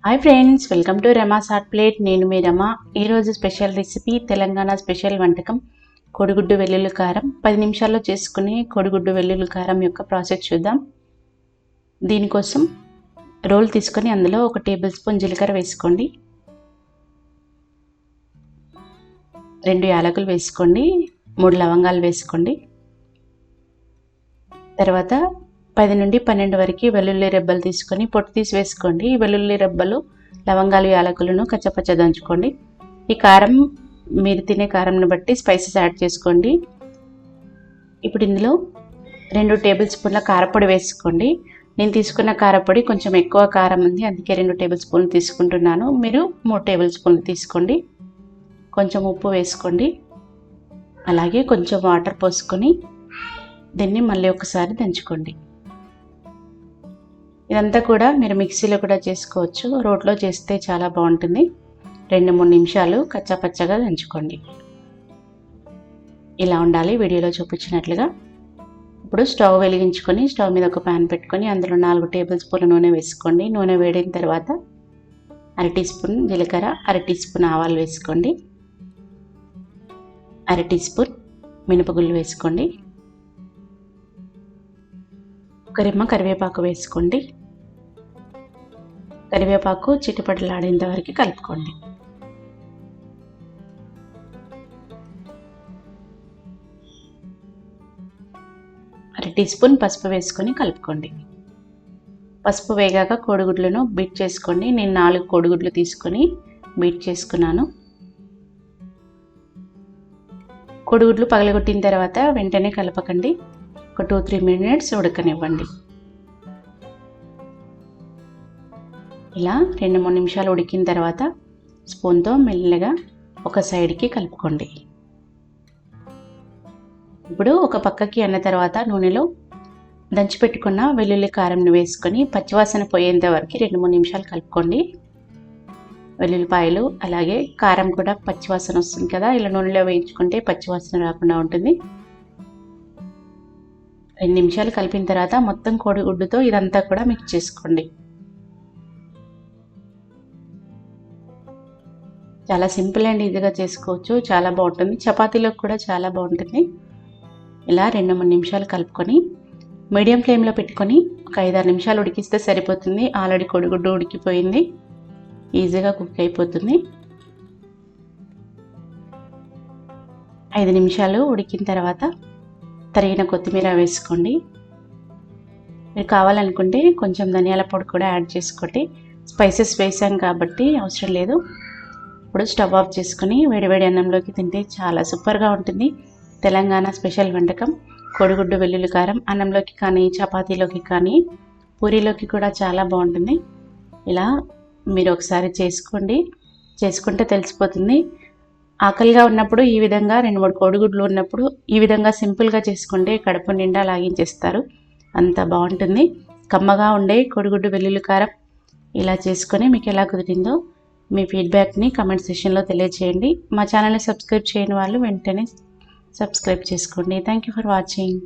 Hi friends, welcome to Rama's hot plate. నేను మీ రమ. ఈరోజు special recipe Telangana special వంటకం కోడిగుడ్డు వెల్లుల్లి కారం. 10 నిమిషాల్లో చేసుకునే కోడిగుడ్డు వెల్లుల్లి కారం యొక్క ప్రాసెస్ చూద్దాం. దీనికోసం రోల్ తీసుకొని అందులో 1 టేబుల్ స్పూన్ జీలకర్ర వేసుకోండి, 2 యాలకులు వేసుకోండి, 3 లవంగాలు వేసుకోండి. తర్వాత 10 నుండి 12 వరకు వెల్లుల్లి రెబ్బలు తీసుకొని పొట్టు తీసి వేసుకోండి. వెల్లుల్లి రెబ్బలు, లవంగాలు, యాలకులను కచ్చపచ్చ దంచుకోండి. ఈ కారం మీరు తినే కారంని బట్టి స్పైసెస్ యాడ్ చేసుకోండి. ఇప్పుడు ఇందులో 2 టేబుల్ స్పూన్ల కారపొడి వేసుకోండి. నేను తీసుకున్న కారపొడి కొంచెం ఎక్కువ కారం ఉంది, అందుకే 2 టేబుల్ స్పూన్లు తీసుకుంటున్నాను. మీరు 3 టేబుల్ స్పూన్లు తీసుకోండి. కొంచెం ఉప్పు వేసుకోండి. అలాగే కొంచెం వాటర్ పోసుకొని దీన్ని మళ్ళీ ఒకసారి దంచుకోండి. ఇదంతా కూడా మీరు మిక్సీలో కూడా చేసుకోవచ్చు, రోట్లో చేస్తే చాలా బాగుంటుంది. 2-3 నిమిషాలు కచ్చాపచ్చగా దంచుకోండి. ఇలా ఉండాలి వీడియోలో చూపించినట్లుగా. ఇప్పుడు స్టవ్ వెలిగించుకొని స్టవ్ మీద ఒక ప్యాన్ పెట్టుకొని అందులో 4 టేబుల్ స్పూన్ల నూనె వేసుకోండి. నూనె వేడిన తర్వాత 1/2 టీ స్పూన్ జీలకర్ర, 1/2 టీ స్పూన్ ఆవాలు వేసుకోండి, 1/2 టీ స్పూన్ మినపగుళ్ళు వేసుకోండి, 1 రెమ్మ కరివేపాకు వేసుకోండి. కరివేపాకు చిటిపటలాడేంత వరకు కలుపుకోండి. అర టీ స్పూన్ పసుపు వేసుకొని కలుపుకోండి. పసుపు వేగాక కోడిగుడ్లను బీట్ చేసుకోండి. నేను 4 కోడిగుడ్లు తీసుకొని బీట్ చేసుకున్నాను. కోడిగుడ్లు పగలగొట్టిన తర్వాత వెంటనే కలపకండి, ఒక 2-3 మినిట్స్ ఉడకనివ్వండి. ఇలా 2-3 నిమిషాలు ఉడికిన తర్వాత స్పూన్తో మెల్లగా ఒక సైడ్కి కలుపుకోండి. ఇప్పుడు ఒక పక్కకి అన్న తర్వాత నూనెలో దంచిపెట్టుకున్న వెల్లుల్లి కారంను వేసుకొని పచ్చివాసన పోయేంత వరకు 2-3 నిమిషాలు కలుపుకోండి. వెల్లుల్లిపాయలు అలాగే కారం కూడా పచ్చివాసన వస్తుంది కదా, ఇలా నూనెలో వేయించుకుంటే పచ్చివాసన రాకుండా ఉంటుంది. 2 నిమిషాలు కలిపిన తర్వాత మొత్తం కోడిగుడ్డుతో ఇదంతా కూడా మిక్స్ చేసుకోండి. చాలా సింపుల్ అండ్ ఈజీగా చేసుకోవచ్చు, చాలా బాగుంటుంది. చపాతీలోకి కూడా చాలా బాగుంటుంది. ఇలా 2-3 నిమిషాలు కలుపుకొని మీడియం ఫ్లేమ్లో పెట్టుకొని ఒక 5-6 నిమిషాలు ఉడికిస్తే సరిపోతుంది. ఆల్రెడీ కోడిగుడ్డు ఉడికిపోయింది, ఈజీగా కుక్ అయిపోతుంది. 5 నిమిషాలు ఉడికిన తర్వాత తరిగిన కొత్తిమీర వేసుకోండి. మీరు కావాలనుకుంటే కొంచెం ధనియాల పొడి కూడా యాడ్ చేసుకోండి. స్పైసెస్ వేసాం కాబట్టి అవసరం లేదు. ఇప్పుడు స్టవ్ ఆఫ్ చేసుకొని వేడివేడి అన్నంలోకి తింటే చాలా సూపర్గా ఉంటుంది. తెలంగాణ స్పెషల్ వంటకం కోడిగుడ్డు వెల్లుల్లి కారం. అన్నంలోకి కానీ, చపాతీలోకి కానీ, పూరీలోకి కూడా చాలా బాగుంటుంది. ఇలా మీరు ఒకసారి చేసుకోండి, చేసుకుంటే తెలిసిపోతుంది. ఆకలిగా ఉన్నప్పుడు ఈ విధంగా 2-3 కోడిగుడ్లు ఉన్నప్పుడు ఈ విధంగా సింపుల్గా చేసుకుంటే కడుపు నిండా లాగించేస్తారు, అంత బాగుంటుంది. కమ్మగా ఉండే కోడిగుడ్డు వెల్లుల్లి కారం ఇలా చేసుకొని మీకు ఎలా కుదిరిందో మీ ఫీడ్బ్యాక్ని కమెంట్ సెక్షన్లో తెలియజేయండి. మా ఛానల్ని సబ్స్క్రైబ్ చేయని వాళ్ళు వెంటనే సబ్స్క్రైబ్ చేసుకోండి. Thank you for watching.